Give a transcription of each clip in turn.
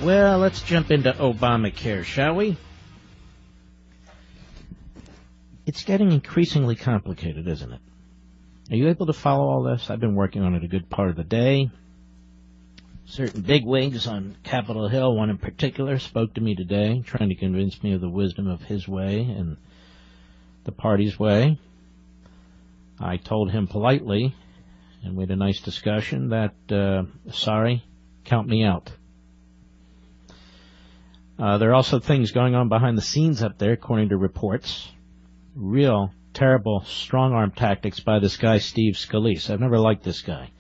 Well, let's jump into Obamacare, shall we? It's getting increasingly complicated, isn't it? Are you able to follow all this? I've been working on it a good part of the day. Certain bigwigs on Capitol Hill, one in particular, spoke to me today, trying to convince me of the wisdom of his way and the party's way. I told him politely, and we had a nice discussion, that, sorry, count me out. There are also things going on behind the scenes up there, according to reports. Real terrible strong-arm tactics by this guy, Steve Scalise. I've never liked this guy.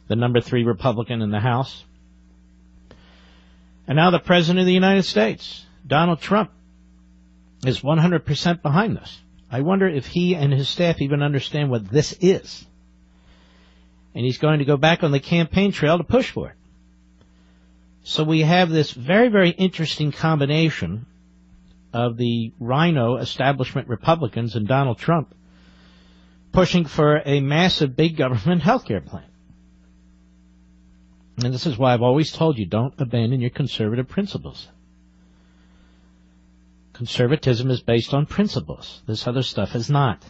The number 3 Republican in the House. And now the President of the United States, Donald Trump, is 100% behind this. I wonder if he and his staff even understand what this is. And he's going to go back on the campaign trail to push for it. So we have this very, very interesting combination of the Rhino establishment Republicans and Donald Trump pushing for a massive big government health care plan. And this is why I've always told you, don't abandon your conservative principles. Conservatism is based on principles. This other stuff is not.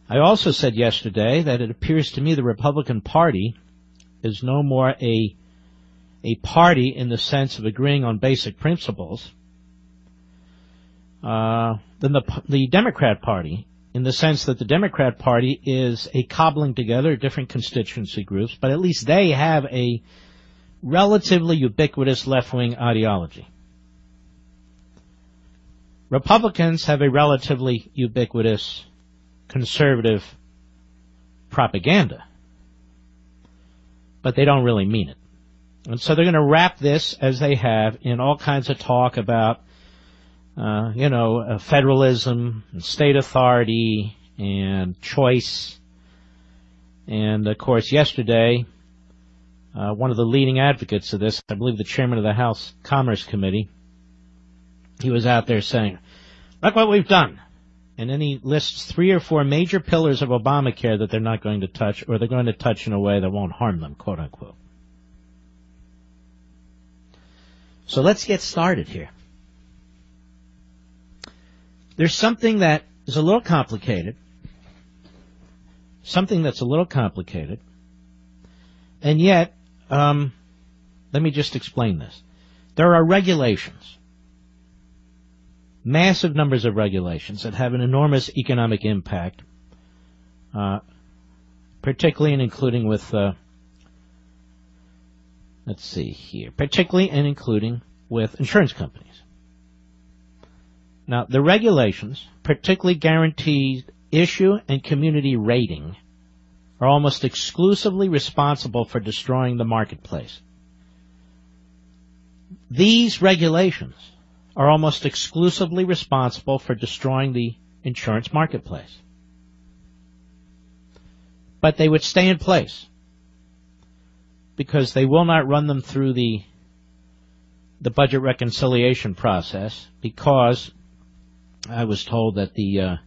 I also said yesterday that it appears to me the Republican Party is no more a party in the sense of agreeing on basic principles than the Democrat Party, in the sense that the Democrat Party is a cobbling together of different constituency groups, but at least they have a relatively ubiquitous left-wing ideology. Republicans have a relatively ubiquitous conservative propaganda, but they don't really mean it. And so they're going to wrap this, as they have, in all kinds of talk about, federalism, and state authority, and choice. And, of course, yesterday, one of the leading advocates of this, I believe the chairman of the House Commerce Committee, he was out there saying, look what we've done. And then he lists 3 or 4 major pillars of Obamacare that they're not going to touch, or they're going to touch in a way that won't harm them, quote unquote. So let's get started here. There's something that is a little complicated, and yet, let me just explain this. There are regulations, massive numbers of regulations that have an enormous economic impact, particularly and including with, with insurance companies. Now, the regulations, particularly guaranteed issue and community rating, are almost exclusively responsible for destroying the marketplace. These regulations are almost exclusively responsible for destroying the insurance marketplace. But they would stay in place because they will not run them through the budget reconciliation process, because I was told that the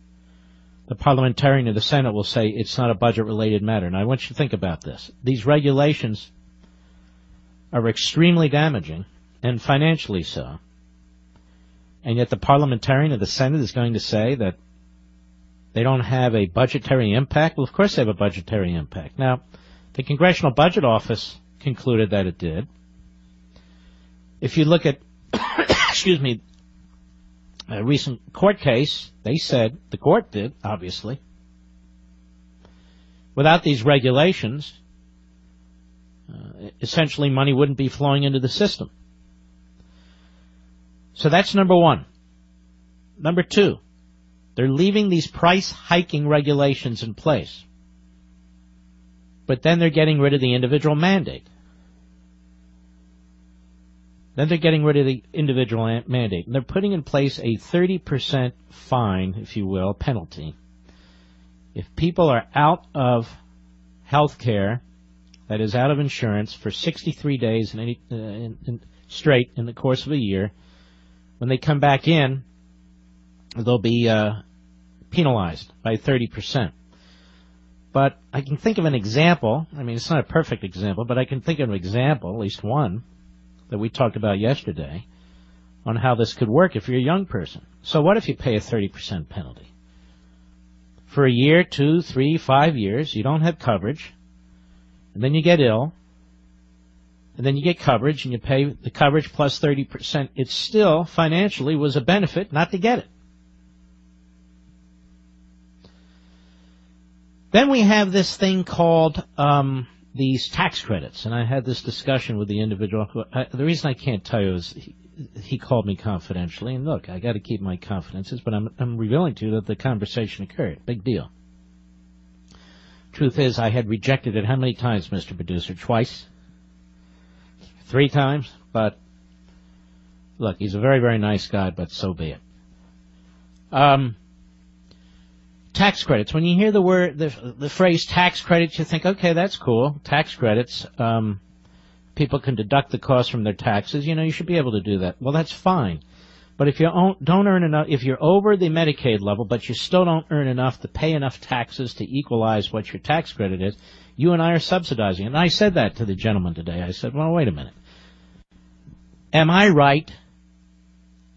parliamentarian of the Senate will say it's not a budget-related matter. And I want you to think about this. These regulations are extremely damaging, and financially so. And yet the parliamentarian of the Senate is going to say that they don't have a budgetary impact? Well, of course they have a budgetary impact. Now, the Congressional Budget Office concluded that it did. If you look at, a recent court case, they said, the court did, obviously, without these regulations, essentially money wouldn't be flowing into the system. So that's number one. Number two, they're leaving these price hiking regulations in place, but then they're getting rid of the individual mandate. And they're putting in place a 30% fine, if you will, penalty. If people are out of health care, that is out of insurance, for 63 days straight in the course of a year, when they come back in, they'll be penalized by 30%. But I can think of an example. I mean, it's not a perfect example, but I can think of an example, at least one, that we talked about yesterday on how this could work if you're a young person. So what if you pay a 30% penalty? For a year, 2, 3, 5 years, you don't have coverage, and then you get ill, and then you get coverage, and you pay the coverage plus 30%. It still, financially, was a benefit not to get it. Then we have this thing called these tax credits, and I had this discussion with the individual. The reason I can't tell you is he called me confidentially, and look, I got to keep my confidences, but I'm revealing to you that the conversation occurred. Big deal. Truth is, I had rejected it how many times, Mr. Producer? Twice? 3 times? But, look, he's a very, very nice guy, but so be it. Tax credits. When you hear the word, the phrase tax credits, you think, okay, that's cool. Tax credits. People can deduct the cost from their taxes. You should be able to do that. Well, that's fine. But if you don't earn enough, if you're over the Medicaid level, but you still don't earn enough to pay enough taxes to equalize what your tax credit is, you and I are subsidizing. And I said that to the gentleman today. I said, well, wait a minute. Am I right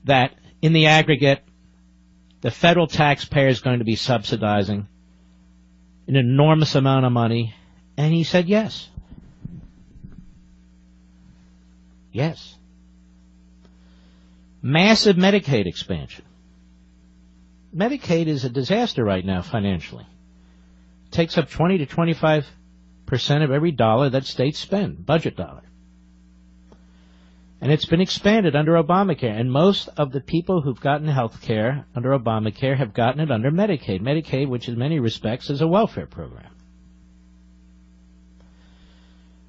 that in the aggregate, the federal taxpayer is going to be subsidizing an enormous amount of money? And he said yes. Yes. Massive Medicaid expansion. Medicaid is a disaster right now financially. It takes up 20 to 25% of every dollar that states spend, budget dollar. And it's been expanded under Obamacare. And most of the people who've gotten health care under Obamacare have gotten it under Medicaid. Medicaid, which in many respects is a welfare program.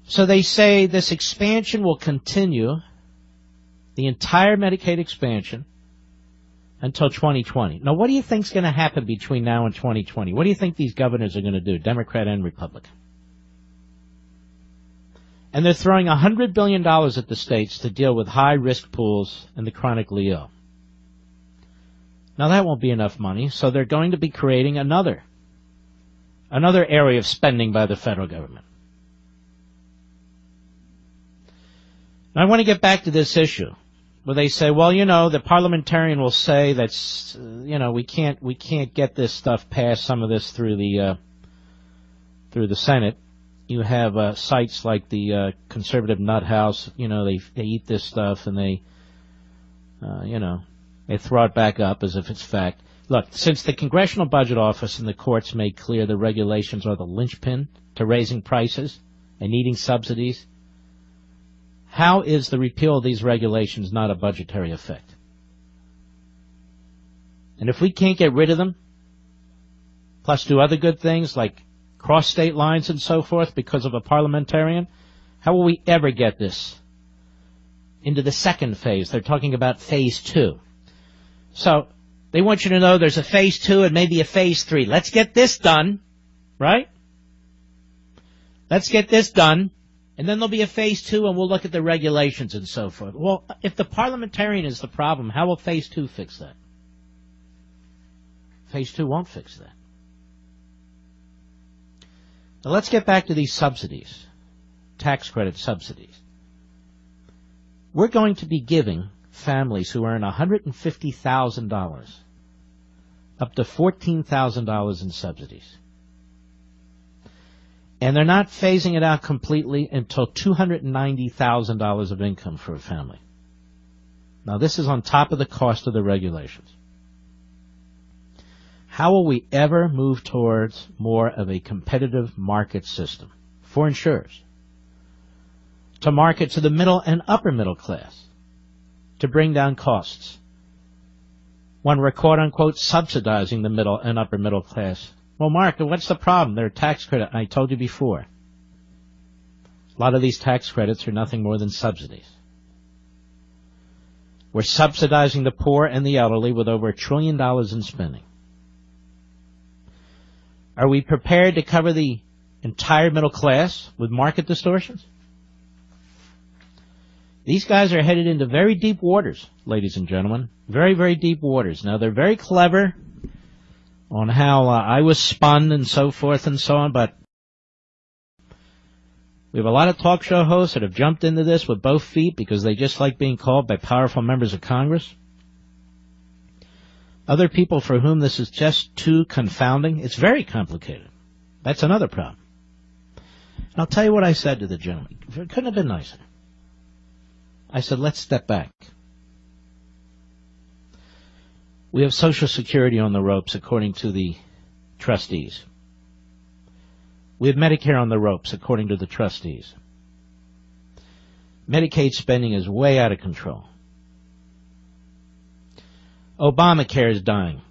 So they say this expansion will continue, the entire Medicaid expansion, until 2020. Now, what do you think is going to happen between now and 2020? What do you think these governors are going to do, Democrat and Republican? And they're throwing $100 billion at the states to deal with high-risk pools and the chronically ill. Now, that won't be enough money, so they're going to be creating another area of spending by the federal government. Now, I want to get back to this issue where they say, well, the parliamentarian will say that's, we can't get this stuff passed, some of this through the Senate. You have sites like the conservative nut house, they eat this stuff and they throw it back up as if it's fact. Look, since the Congressional Budget Office and the courts made clear the regulations are the linchpin to raising prices and needing subsidies, how is the repeal of these regulations not a budgetary effect? And if we can't get rid of them, plus do other good things like cross state lines and so forth because of a parliamentarian, how will we ever get this into the second phase? They're talking about phase 2. So they want you to know there's a phase 2 and maybe a phase 3. Let's get this done, right? Let's get this done. And then there'll be a phase 2, and we'll look at the regulations and so forth. Well, if the parliamentarian is the problem, how will phase 2 fix that? Phase 2 won't fix that. Now let's get back to these subsidies, tax credit subsidies. We're going to be giving families who earn $150,000 up to $14,000 in subsidies. And they're not phasing it out completely until $290,000 of income for a family. Now, this is on top of the cost of the regulations. How will we ever move towards more of a competitive market system for insurers? To market to the middle and upper middle class, to bring down costs, when we're quote-unquote subsidizing the middle and upper middle class. Well, Mark, what's the problem? They're a tax credit. I told you before. A lot of these tax credits are nothing more than subsidies. We're subsidizing the poor and the elderly with over $1 trillion in spending. Are we prepared to cover the entire middle class with market distortions? These guys are headed into very deep waters, ladies and gentlemen. Very, very deep waters. Now, they're very clever on how I was spun and so forth and so on, but We have a lot of talk show hosts that have jumped into this with both feet because they just like being called by powerful members of Congress. Other people for whom this is just too confounding. It's very complicated. That's another problem. And I'll tell you what I said to the gentleman. It couldn't have been nicer. I said, let's step back. We have Social Security on the ropes according to the trustees. We have Medicare on the ropes according to the trustees. Medicaid spending is way out of control. Obamacare is dying.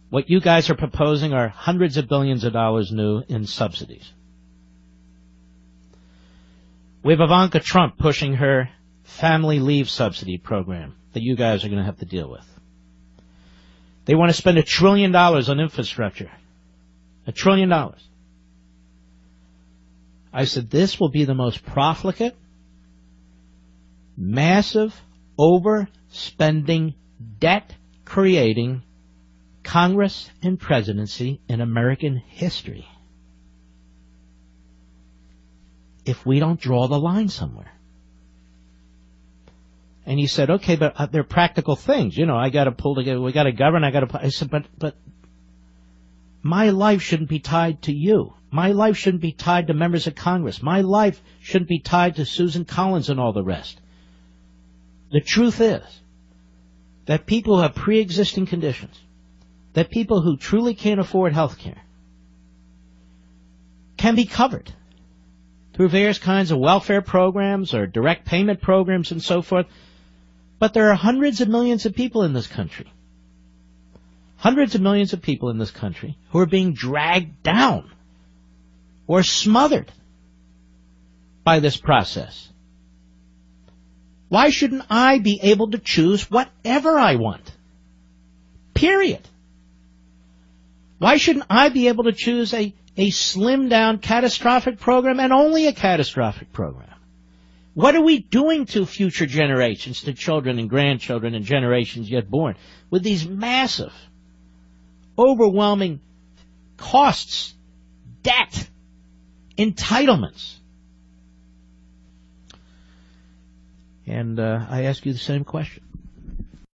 What you guys are proposing are hundreds of billions of dollars new in subsidies. We have Ivanka Trump pushing her family leave subsidy program that you guys are going to have to deal with. They want to spend $1 trillion on infrastructure. $1 trillion. I said, this will be the most profligate, massive, overspending, debt-creating Congress and presidency in American history. If we don't draw the line somewhere. And he said, okay, but they're practical things. You know, I got to pull together, we got to govern, I said, but my life shouldn't be tied to you. My life shouldn't be tied to members of Congress. My life shouldn't be tied to Susan Collins and all the rest. The truth is that people who have pre-existing conditions, that people who truly can't afford health care can be covered through various kinds of welfare programs or direct payment programs and so forth. But there are hundreds of millions of people in this country. Hundreds of millions of people in this country who are being dragged down or smothered by this process. Why shouldn't I be able to choose whatever I want? Period. Why shouldn't I be able to choose a slimmed-down catastrophic program and only a catastrophic program? What are we doing to future generations, to children and grandchildren and generations yet born, with these massive, overwhelming costs, debt, entitlements? And I ask you the same question.